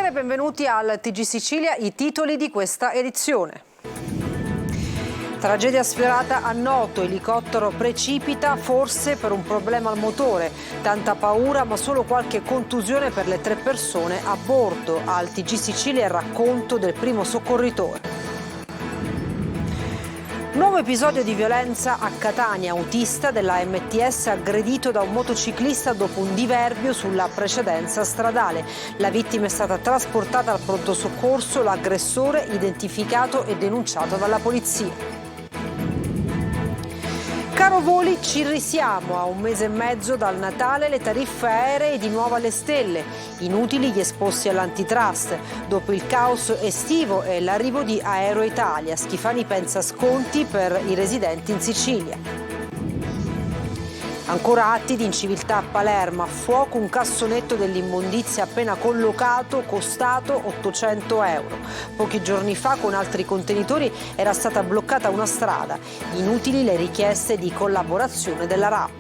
Buonasera e benvenuti al TG Sicilia, i titoli di questa edizione. Tragedia sfiorata a Noto, elicottero precipita forse per un problema al motore. Tanta paura ma solo qualche contusione per le 3 persone a bordo. Al TG Sicilia il racconto del primo soccorritore. Nuovo episodio di violenza a Catania, autista della MTS aggredito da un motociclista dopo un diverbio sulla precedenza stradale. La vittima è stata trasportata al pronto soccorso, l'aggressore identificato e denunciato dalla polizia. Caro voli, ci risiamo. A un mese e mezzo dal Natale le tariffe aeree di nuovo alle stelle. Inutili gli esposti all'antitrust. Dopo il caos estivo e l'arrivo di Aero Italia, Schifani pensa sconti per i residenti in Sicilia. Ancora atti di inciviltà a Palermo, a fuoco un cassonetto dell'immondizia appena collocato, costato 800 euro. Pochi giorni fa con altri contenitori era stata bloccata una strada. Inutili le richieste di collaborazione della RAP.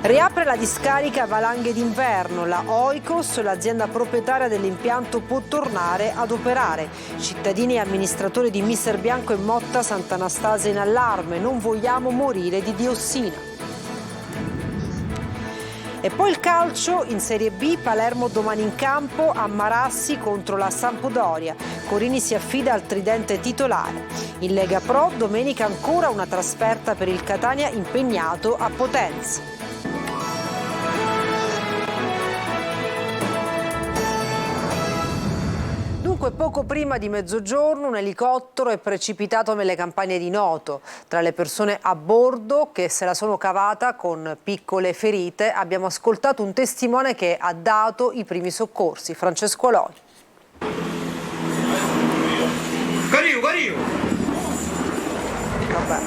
Riapre la discarica Valanghe d'inverno, la Oikos, l'azienda proprietaria dell'impianto, può tornare ad operare. Cittadini e amministratori di Mister Bianco e Motta Sant'Anastasia in allarme, non vogliamo morire di diossina. E poi il calcio in Serie B, Palermo domani in campo a Marassi contro la Sampdoria. Corini si affida al tridente titolare. In Lega Pro domenica ancora una trasferta per il Catania impegnato a Potenza. Poco prima di mezzogiorno un elicottero è precipitato nelle campagne di Noto. Tra le persone a bordo che se la sono cavata con piccole ferite abbiamo ascoltato un testimone che ha dato i primi soccorsi, Francesco Aloni. Cario! Vabbè.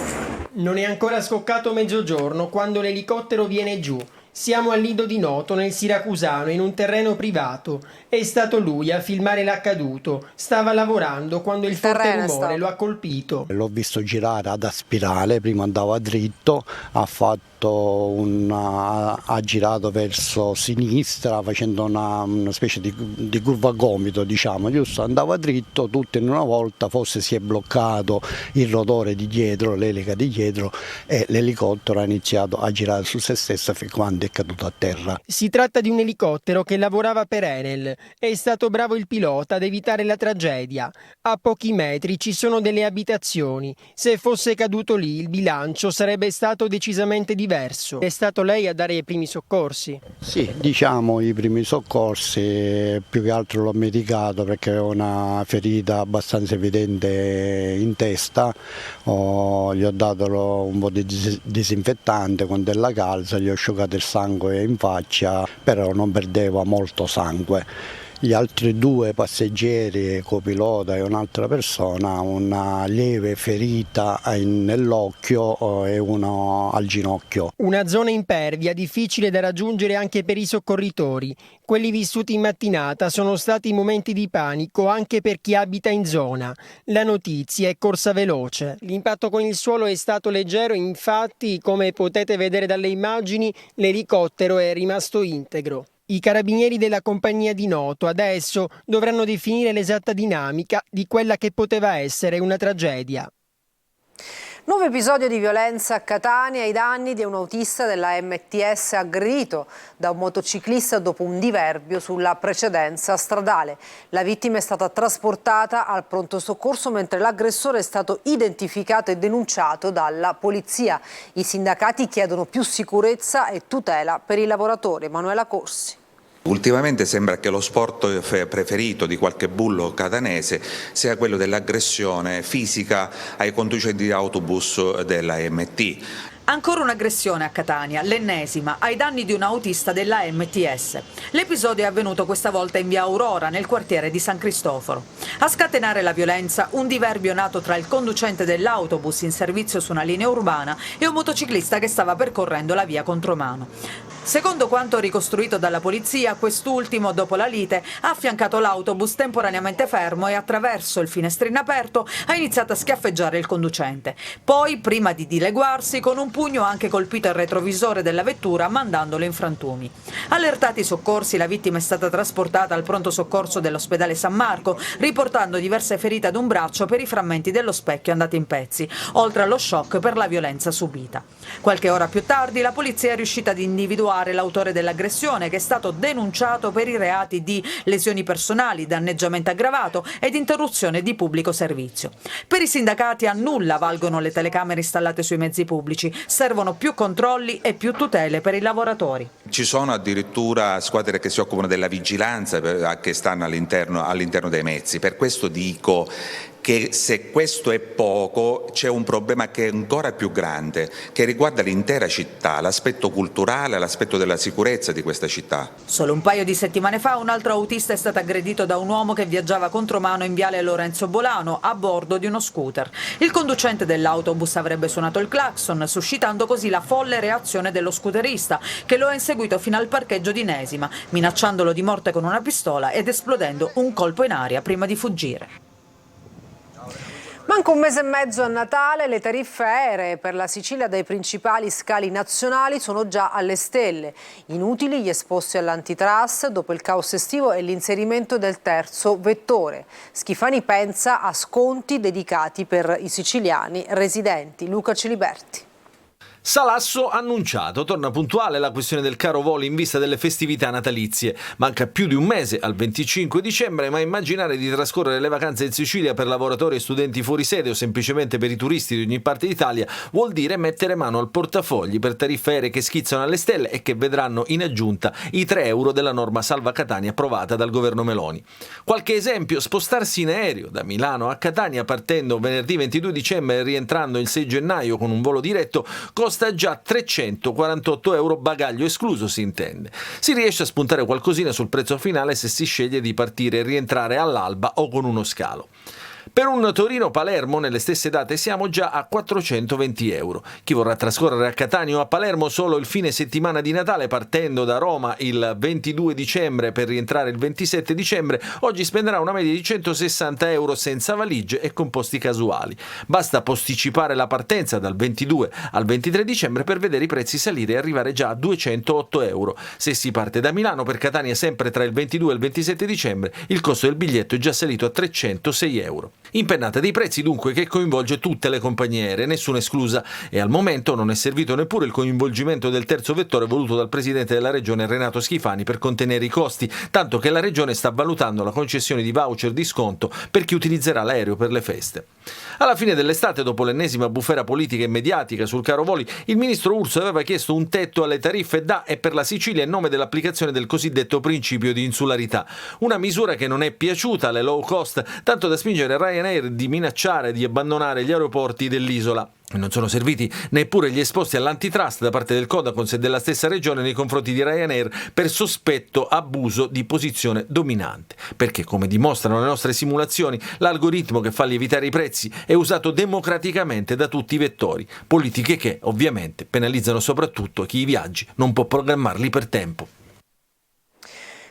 Non è ancora scoccato mezzogiorno quando l'elicottero viene giù. Siamo al Lido di Noto, nel Siracusano, in un terreno privato. È stato lui a filmare l'accaduto. Stava lavorando quando il forte rumore lo ha colpito. L'ho visto girare ad spirale, prima andava dritto, ha girato verso sinistra facendo una specie di curva a gomito, diciamo, giusto? Andava dritto, tutto in una volta, forse si è bloccato il rotore di dietro, l'elica di dietro, e l'elicottero ha iniziato a girare su se stesso fin quando è caduto a terra. Si tratta di un elicottero che lavorava per Enel. È stato bravo il pilota ad evitare la tragedia. A pochi metri ci sono delle abitazioni. Se fosse caduto lì il bilancio sarebbe stato decisamente diverso. È stato lei a dare i primi soccorsi? Sì, diciamo i primi soccorsi, più che altro l'ho medicato perché aveva una ferita abbastanza evidente in testa. Gli ho dato un po' di disinfettante con della calza, gli ho asciugato il sangue in faccia, però non perdeva molto sangue. Gli altri 2 passeggeri, copilota e un'altra persona, una lieve ferita nell'occhio e uno al ginocchio. Una zona impervia, difficile da raggiungere anche per i soccorritori. Quelli vissuti in mattinata sono stati momenti di panico anche per chi abita in zona. La notizia è corsa veloce. L'impatto con il suolo è stato leggero, infatti, come potete vedere dalle immagini, l'elicottero è rimasto integro. I carabinieri della compagnia di Noto adesso dovranno definire l'esatta dinamica di quella che poteva essere una tragedia. Nuovo episodio di violenza a Catania ai danni di un autista della MTS aggredito da un motociclista dopo un diverbio sulla precedenza stradale. La vittima è stata trasportata al pronto soccorso mentre l'aggressore è stato identificato e denunciato dalla polizia. I sindacati chiedono più sicurezza e tutela per i lavoratori. Emanuela Corsi. Ultimamente sembra che lo sport preferito di qualche bullo catanese sia quello dell'aggressione fisica ai conducenti di autobus della MT. Ancora un'aggressione a Catania, l'ennesima, ai danni di un autista della MTS. L'episodio è avvenuto questa volta in via Aurora, nel quartiere di San Cristoforo. A scatenare la violenza, un diverbio nato tra il conducente dell'autobus in servizio su una linea urbana e un motociclista che stava percorrendo la via contromano. Secondo quanto ricostruito dalla polizia, quest'ultimo, dopo la lite, ha affiancato l'autobus temporaneamente fermo e attraverso il finestrino aperto ha iniziato a schiaffeggiare il conducente. Poi, prima di dileguarsi, con un pugno ha anche colpito il retrovisore della vettura, mandandolo in frantumi. Allertati i soccorsi, la vittima è stata trasportata al pronto soccorso dell'ospedale San Marco, riportando diverse ferite ad un braccio per i frammenti dello specchio andati in pezzi, oltre allo shock per la violenza subita. Qualche ora più tardi la polizia è riuscita ad individuare l'autore dell'aggressione, che è stato denunciato per i reati di lesioni personali, danneggiamento aggravato ed interruzione di pubblico servizio. Per i sindacati a nulla valgono le telecamere installate sui mezzi pubblici, servono più controlli e più tutele per i lavoratori. Ci sono addirittura squadre che si occupano della vigilanza che stanno all'interno dei mezzi. Per questo dico che se questo è poco c'è un problema che è ancora più grande, che riguarda l'intera città, l'aspetto culturale, l'aspetto della sicurezza di questa città. Solo un paio di settimane fa un altro autista è stato aggredito da un uomo che viaggiava contromano in viale Lorenzo Bolano a bordo di uno scooter. Il conducente dell'autobus avrebbe suonato il clacson, suscitando così la folle reazione dello scooterista, che lo ha inseguito fino al parcheggio di Nesima, minacciandolo di morte con una pistola ed esplodendo un colpo in aria prima di fuggire. Manca un mese e mezzo a Natale, le tariffe aeree per la Sicilia dai principali scali nazionali sono già alle stelle. Inutili gli esposti all'antitrust dopo il caos estivo e l'inserimento del terzo vettore. Schifani pensa a sconti dedicati per i siciliani residenti. Luca Ciliberti. Salasso annunciato, torna puntuale la questione del caro voli in vista delle festività natalizie. Manca più di un mese al 25 dicembre, ma immaginare di trascorrere le vacanze in Sicilia per lavoratori e studenti fuori sede o semplicemente per i turisti di ogni parte d'Italia vuol dire mettere mano al portafogli per tariffe aeree che schizzano alle stelle e che vedranno in aggiunta i 3 euro della norma Salva Catania approvata dal governo Meloni. Qualche esempio: spostarsi in aereo da Milano a Catania partendo venerdì 22 dicembre e rientrando il 6 gennaio con un volo diretto costa già 348 euro, bagaglio escluso si intende. Si riesce a spuntare qualcosina sul prezzo finale se si sceglie di partire e rientrare all'alba o con uno scalo. Per un Torino-Palermo nelle stesse date siamo già a 420 euro. Chi vorrà trascorrere a Catania o a Palermo solo il fine settimana di Natale partendo da Roma il 22 dicembre per rientrare il 27 dicembre oggi spenderà una media di 160 euro senza valigie e con posti casuali. Basta posticipare la partenza dal 22 al 23 dicembre per vedere i prezzi salire e arrivare già a 208 euro. Se si parte da Milano per Catania sempre tra il 22 e il 27 dicembre il costo del biglietto è già salito a 306 euro. Impennata dei prezzi dunque che coinvolge tutte le compagnie aeree, nessuna esclusa, e al momento non è servito neppure il coinvolgimento del terzo vettore voluto dal presidente della regione Renato Schifani per contenere i costi, tanto che la regione sta valutando la concessione di voucher di sconto per chi utilizzerà l'aereo per le feste. Alla fine dell'estate, dopo l'ennesima bufera politica e mediatica sul caro voli, il ministro Urso aveva chiesto un tetto alle tariffe da e per la Sicilia in nome dell'applicazione del cosiddetto principio di insularità, una misura che non è piaciuta alle low cost, tanto da spingere Ryanair di minacciare di abbandonare gli aeroporti dell'isola. Non sono serviti neppure gli esposti all'antitrust da parte del Codacons e della stessa regione nei confronti di Ryanair per sospetto abuso di posizione dominante, perché, come dimostrano le nostre simulazioni, l'algoritmo che fa lievitare i prezzi è usato democraticamente da tutti i vettori, politiche che ovviamente penalizzano soprattutto chi i viaggi non può programmarli per tempo.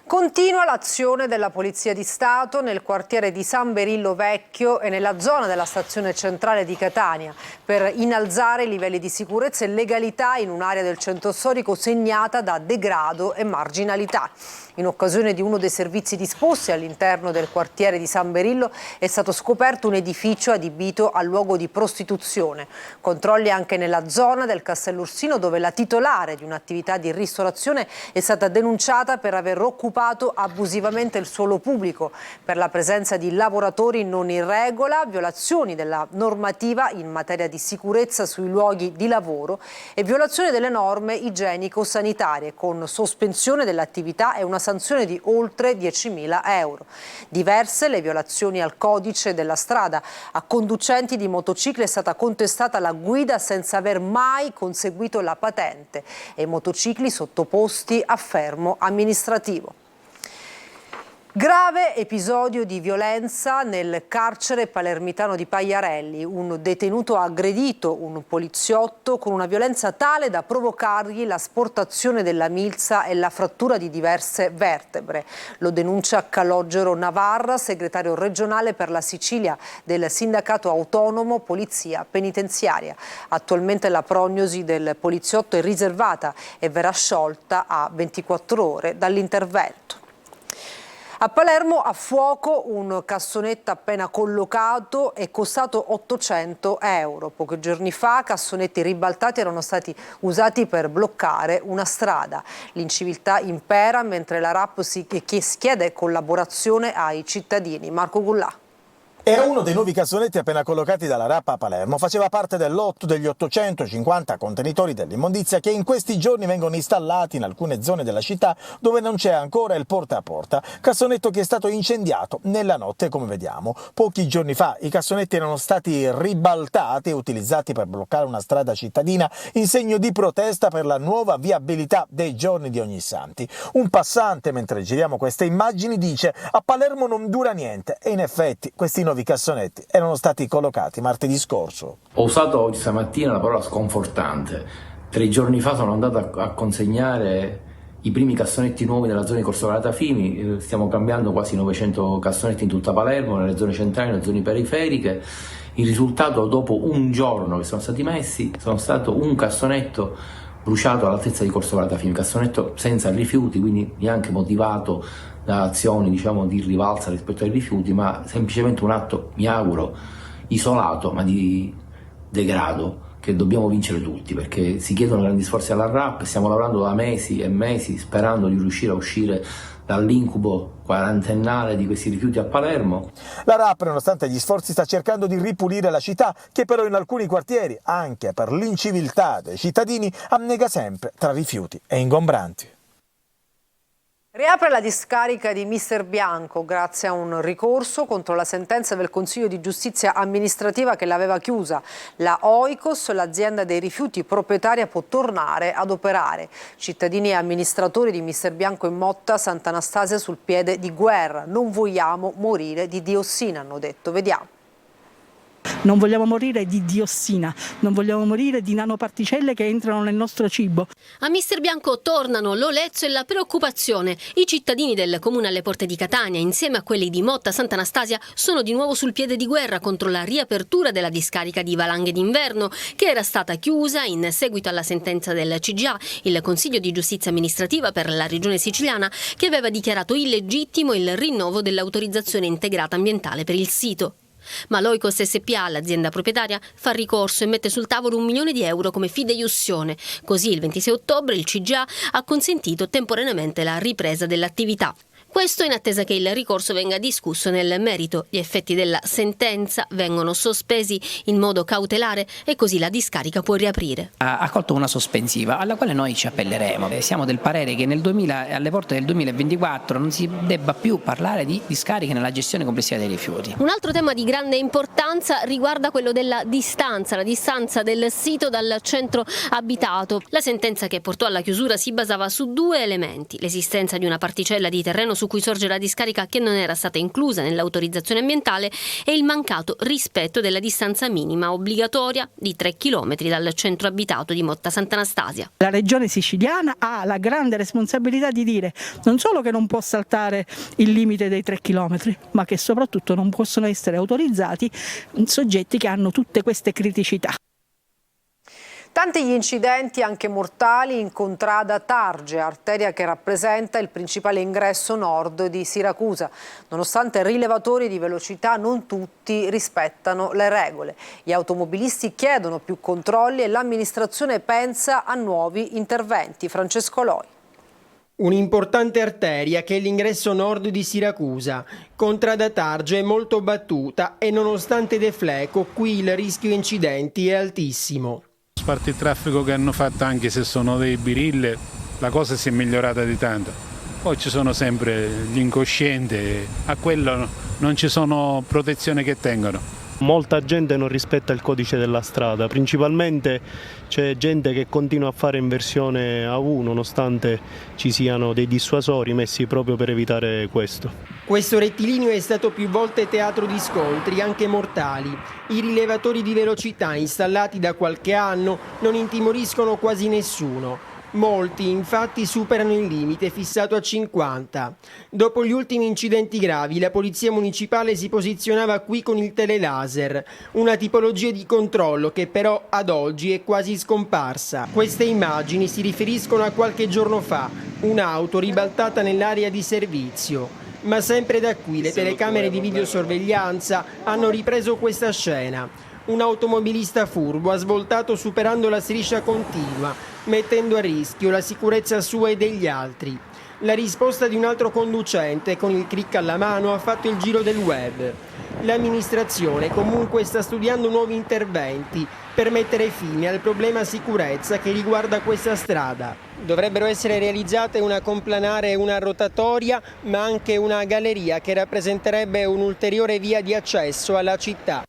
Continua l'azione della Polizia di Stato nel quartiere di San Berillo Vecchio e nella zona della stazione centrale di Catania per innalzare i livelli di sicurezza e legalità in un'area del centro storico segnata da degrado e marginalità. In occasione di uno dei servizi disposti all'interno del quartiere di San Berillo è stato scoperto un edificio adibito a luogo di prostituzione. Controlli anche nella zona del Castello Ursino, dove la titolare di un'attività di ristorazione è stata denunciata per aver occupato abusivamente il suolo pubblico per la presenza di lavoratori non in regola, violazioni della normativa in materia di sicurezza sui luoghi di lavoro e violazione delle norme igienico-sanitarie, con sospensione dell'attività e una sanzione di oltre 10.000 euro. Diverse le violazioni al codice della strada. A conducenti di motocicli è stata contestata la guida senza aver mai conseguito la patente e motocicli sottoposti a fermo amministrativo. Grave episodio di violenza nel carcere palermitano di Pagliarelli. Un detenuto ha aggredito un poliziotto con una violenza tale da provocargli l'asportazione della milza e la frattura di diverse vertebre. Lo denuncia Calogero Navarra, segretario regionale per la Sicilia del sindacato autonomo Polizia Penitenziaria. Attualmente la prognosi del poliziotto è riservata e verrà sciolta a 24 ore dall'intervento. A Palermo a fuoco un cassonetto appena collocato è costato 800 euro. Pochi giorni fa cassonetti ribaltati erano stati usati per bloccare una strada. L'inciviltà impera mentre la RAP chiede collaborazione ai cittadini. Marco Gullà. Era uno dei nuovi cassonetti appena collocati dalla RAP a Palermo, faceva parte del lotto degli 850 contenitori dell'immondizia che in questi giorni vengono installati in alcune zone della città dove non c'è ancora il porta a porta, cassonetto che è stato incendiato nella notte come vediamo. Pochi giorni fa i cassonetti erano stati ribaltati e utilizzati per bloccare una strada cittadina in segno di protesta per la nuova viabilità dei giorni di Ognissanti. Un passante, mentre giriamo queste immagini, dice: a Palermo non dura niente, e in effetti questi nuovi cassonetti erano stati collocati martedì scorso. Ho usato oggi stamattina la parola sconfortante. 3 giorni fa sono andato a consegnare i primi cassonetti nuovi nella zona di Corso Galata Fimi, stiamo cambiando quasi 900 cassonetti in tutta Palermo, nelle zone centrali, nelle zone periferiche. Il risultato, dopo un giorno che sono stati messi, sono stato un cassonetto bruciato all'altezza di Corso Galata Fimi, cassonetto senza rifiuti, quindi neanche motivato da azioni di rivalsa rispetto ai rifiuti, ma semplicemente un atto, mi auguro, isolato ma di degrado che dobbiamo vincere tutti, perché si chiedono grandi sforzi alla RAP, stiamo lavorando da mesi e mesi sperando di riuscire a uscire dall'incubo quarantennale di questi rifiuti a Palermo. La RAP, nonostante gli sforzi, sta cercando di ripulire la città, che però in alcuni quartieri, anche per l'inciviltà dei cittadini, annega sempre tra rifiuti e ingombranti. Riapre la discarica di Mister Bianco grazie a un ricorso contro la sentenza del Consiglio di Giustizia amministrativa che l'aveva chiusa. La Oikos, l'azienda dei rifiuti proprietaria, può tornare ad operare. Cittadini e amministratori di Mister Bianco in Motta Sant'Anastasia sul piede di guerra. Non vogliamo morire di diossina, hanno detto. Vediamo. Non vogliamo morire di diossina, non vogliamo morire di nanoparticelle che entrano nel nostro cibo. A Mister Bianco tornano l'olezzo e la preoccupazione. I cittadini del comune alle porte di Catania, insieme a quelli di Motta Sant'Anastasia, sono di nuovo sul piede di guerra contro la riapertura della discarica di Valanghe d'Inverno, che era stata chiusa in seguito alla sentenza del CGA, il Consiglio di Giustizia amministrativa per la regione siciliana, che aveva dichiarato illegittimo il rinnovo dell'autorizzazione integrata ambientale per il sito. Ma l'Oikos SPA, l'azienda proprietaria, fa ricorso e mette sul tavolo 1 milione di euro come fideiussione. Così il 26 ottobre il CGA ha consentito temporaneamente la ripresa dell'attività. Questo in attesa che il ricorso venga discusso nel merito. Gli effetti della sentenza vengono sospesi in modo cautelare e così la discarica può riaprire. Ha accolto una sospensiva alla quale noi ci appelleremo. Siamo del parere che alle porte del 2024 non si debba più parlare di discariche nella gestione complessiva dei rifiuti. Un altro tema di grande importanza riguarda quello della distanza, la distanza del sito dal centro abitato. La sentenza che portò alla chiusura si basava su 2 elementi: l'esistenza di una particella di terreno su cui sorge la discarica che non era stata inclusa nell'autorizzazione ambientale e il mancato rispetto della distanza minima obbligatoria di 3 km dal centro abitato di Motta Sant'Anastasia. La regione siciliana ha la grande responsabilità di dire non solo che non può saltare il limite dei 3 km, ma che soprattutto non possono essere autorizzati soggetti che hanno tutte queste criticità. Tanti gli incidenti, anche mortali, in contrada Targe, arteria che rappresenta il principale ingresso nord di Siracusa. Nonostante rilevatori di velocità, non tutti rispettano le regole. Gli automobilisti chiedono più controlli e l'amministrazione pensa a nuovi interventi. Francesco Loi. Un'importante arteria che è l'ingresso nord di Siracusa. Contrada Targe è molto battuta e nonostante defleco qui il rischio incidenti è altissimo. A parte il traffico che hanno fatto, anche se sono dei birilli, la cosa si è migliorata di tanto. Poi ci sono sempre gli incoscienti, a quello non ci sono protezioni che tengono. Molta gente non rispetta il codice della strada, principalmente c'è gente che continua a fare inversione a U nonostante ci siano dei dissuasori messi proprio per evitare questo. Questo rettilineo è stato più volte teatro di scontri, anche mortali. I rilevatori di velocità installati da qualche anno non intimoriscono quasi nessuno. Molti infatti superano il limite fissato a 50. Dopo gli ultimi incidenti gravi, la polizia municipale si posizionava qui con il telelaser, una tipologia di controllo che però ad oggi è quasi scomparsa. Queste immagini si riferiscono a qualche giorno fa, un'auto ribaltata nell'area di servizio. Ma sempre da qui le telecamere di videosorveglianza hanno ripreso questa scena. Un automobilista furbo ha svoltato superando la striscia continua, mettendo a rischio la sicurezza sua e degli altri. La risposta di un altro conducente con il click alla mano ha fatto il giro del web. L'amministrazione comunque sta studiando nuovi interventi per mettere fine al problema sicurezza che riguarda questa strada. Dovrebbero essere realizzate una complanare e una rotatoria, ma anche una galleria che rappresenterebbe un'ulteriore via di accesso alla città.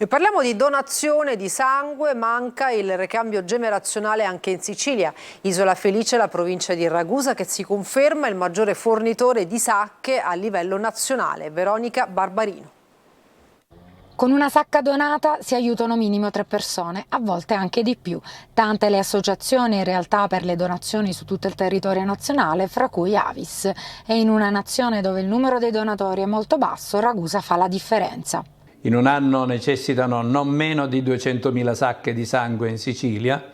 E parliamo di donazione di sangue, manca il ricambio generazionale anche in Sicilia. Isola Felice, la provincia di Ragusa, che si conferma il maggiore fornitore di sacche a livello nazionale. Veronica Barbarino. Con una sacca donata si aiutano minimo 3 persone, a volte anche di più. Tante le associazioni in realtà per le donazioni su tutto il territorio nazionale, fra cui Avis. E in una nazione dove il numero dei donatori è molto basso, Ragusa fa la differenza. In un anno necessitano non meno di 200.000 sacche di sangue in Sicilia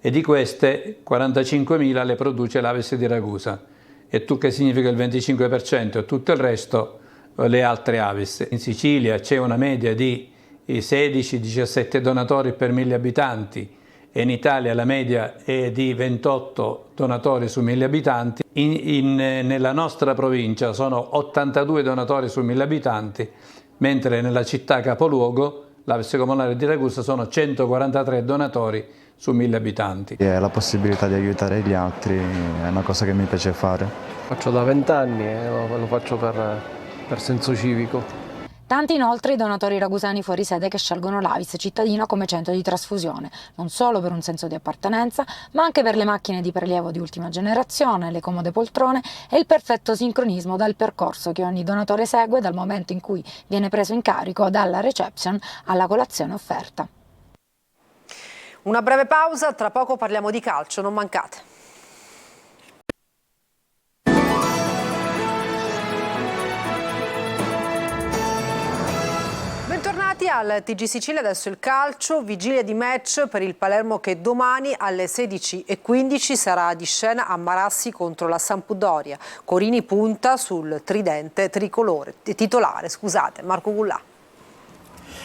e di queste 45.000 le produce l'Avis di Ragusa. E tu che significa il 25% e tutto il resto le altre Avis. In Sicilia c'è una media di 16-17 donatori per 1.000 abitanti e in Italia la media è di 28 donatori su 1.000 abitanti. Nella nostra provincia sono 82 donatori su 1.000 abitanti, mentre nella città capoluogo, l'Avis comunale di Ragusa, sono 143 donatori su 1.000 abitanti. La possibilità di aiutare gli altri è una cosa che mi piace fare. Faccio da 20 anni e lo faccio per senso civico. Tanti inoltre i donatori ragusani fuori sede che scelgono l'Avis cittadina come centro di trasfusione, non solo per un senso di appartenenza, ma anche per le macchine di prelievo di ultima generazione, le comode poltrone e il perfetto sincronismo dal percorso che ogni donatore segue dal momento in cui viene preso in carico dalla reception alla colazione offerta. Una breve pausa, tra poco parliamo di calcio, non mancate. Bentornati al TG Sicilia, adesso il calcio, vigilia di match per il Palermo che domani alle 16:15 sarà di scena a Marassi contro la Sampdoria. Corini punta sul tridente titolare, Marco Gullà.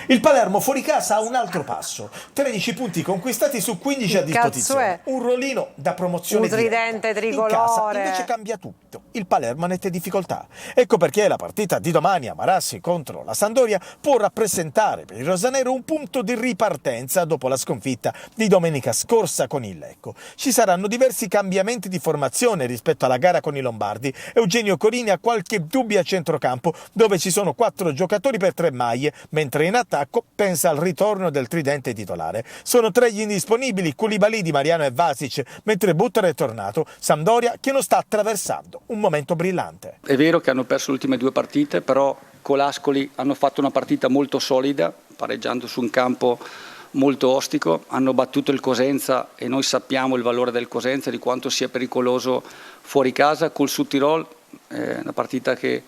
Il Palermo fuori casa ha un altro passo, 13 punti conquistati su 15 a disposizione, un rollino da promozione un tridente tricolore. In casa invece cambia tutto, il Palermo ha nette difficoltà. Ecco perché la partita di domani a Marassi contro la Sampdoria può rappresentare per il rosanero un punto di ripartenza dopo la sconfitta di domenica scorsa con il Lecco. Ci saranno diversi cambiamenti di formazione rispetto alla gara con i Lombardi. Eugenio Corini ha qualche dubbio a centrocampo dove ci sono 4 giocatori per 3 maglie, mentre in attacco pensa al ritorno del tridente titolare. Sono 3 gli indisponibili, Koulibaly, Di Mariano e Vasic, mentre Buttera è tornato. Sampdoria che non sta attraversando un momento brillante. È vero che hanno perso le ultime 2 partite, però Colascoli hanno fatto una partita molto solida, pareggiando su un campo molto ostico, hanno battuto il Cosenza e noi sappiamo il valore del Cosenza, di quanto sia pericoloso fuori casa. Col Südtirol, una partita che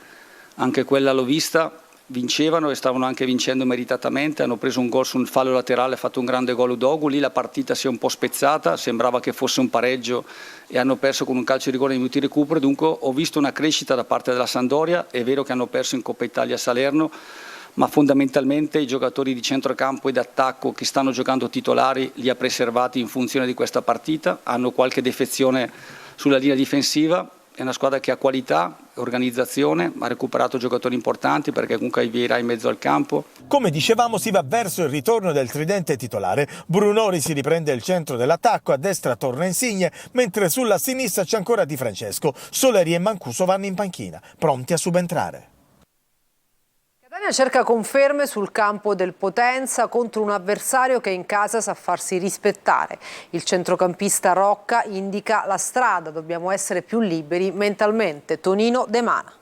anche quella l'ho vista, vincevano e stavano anche vincendo meritatamente, hanno preso un gol su un fallo laterale, ha fatto un grande gol Udogu, lì la partita si è un po' spezzata, sembrava che fosse un pareggio e hanno perso con un calcio di rigore nei minuti di recupero. Dunque ho visto una crescita da parte della Sampdoria, è vero che hanno perso in Coppa Italia a Salerno, ma fondamentalmente i giocatori di centrocampo e d'attacco che stanno giocando titolari li ha preservati in funzione di questa partita, hanno qualche defezione sulla linea difensiva. È una squadra che ha qualità, organizzazione, ha recuperato giocatori importanti perché comunque Vieira in mezzo al campo. Come dicevamo, si va verso il ritorno del tridente titolare. Brunori si riprende il centro dell'attacco, a destra torna Insigne, mentre sulla sinistra c'è ancora Di Francesco. Soleri e Mancuso vanno in panchina, pronti a subentrare. Catania cerca conferme sul campo del Potenza contro un avversario che in casa sa farsi rispettare. Il centrocampista Rocca indica la strada, dobbiamo essere più liberi mentalmente. Tonino De Mana.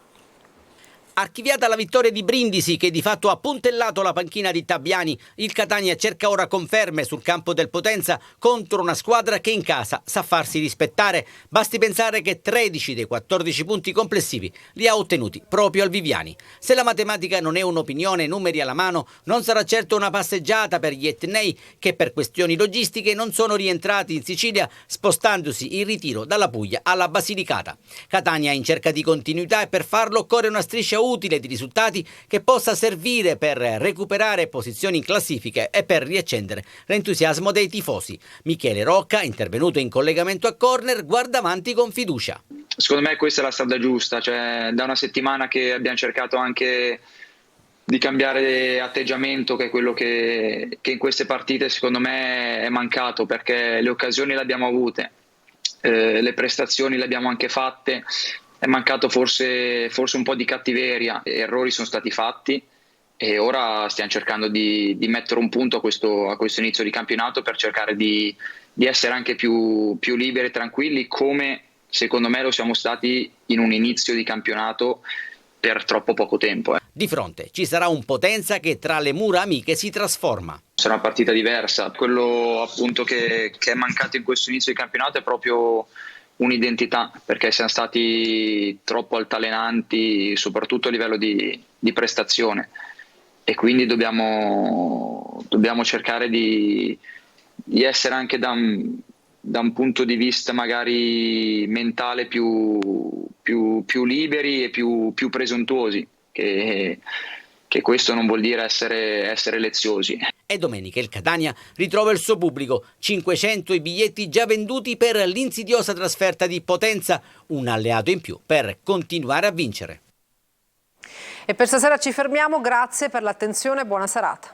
Archiviata la vittoria di Brindisi che di fatto ha puntellato la panchina di Tabiani, il Catania cerca ora conferme sul campo del Potenza contro una squadra che in casa sa farsi rispettare. Basti pensare che 13 dei 14 punti complessivi li ha ottenuti proprio al Viviani. Se la matematica non è un'opinione, numeri alla mano, non sarà certo una passeggiata per gli etnei che per questioni logistiche non sono rientrati in Sicilia, spostandosi in ritiro dalla Puglia alla Basilicata. Catania è in cerca di continuità e per farlo occorre una striscia utile di risultati che possa servire per recuperare posizioni in classifiche e per riaccendere l'entusiasmo dei tifosi. Michele Rocca, intervenuto in collegamento a Corner, guarda avanti con fiducia. Secondo me questa è la strada giusta, cioè da una settimana che abbiamo cercato anche di cambiare atteggiamento, che è quello che in queste partite secondo me è mancato, perché le occasioni le abbiamo avute, le prestazioni le abbiamo anche fatte. È mancato forse un po' di cattiveria, errori sono stati fatti e ora stiamo cercando di mettere un punto a questo inizio di campionato per cercare di essere anche più liberi e tranquilli, come secondo me lo siamo stati in un inizio di campionato per troppo poco tempo. Di fronte ci sarà un Potenza che tra le mura amiche si trasforma. Sarà una partita diversa, quello appunto che è mancato in questo inizio di campionato è proprio un'identità, perché siamo stati troppo altalenanti soprattutto a livello di prestazione e quindi dobbiamo cercare di essere anche da un punto di vista magari mentale più liberi e più presuntuosi, che questo non vuol dire essere leziosi. E domenica il Catania ritrova il suo pubblico, 500 i biglietti già venduti per l'insidiosa trasferta di Potenza, un alleato in più per continuare a vincere. E per stasera ci fermiamo, grazie per l'attenzione e buona serata.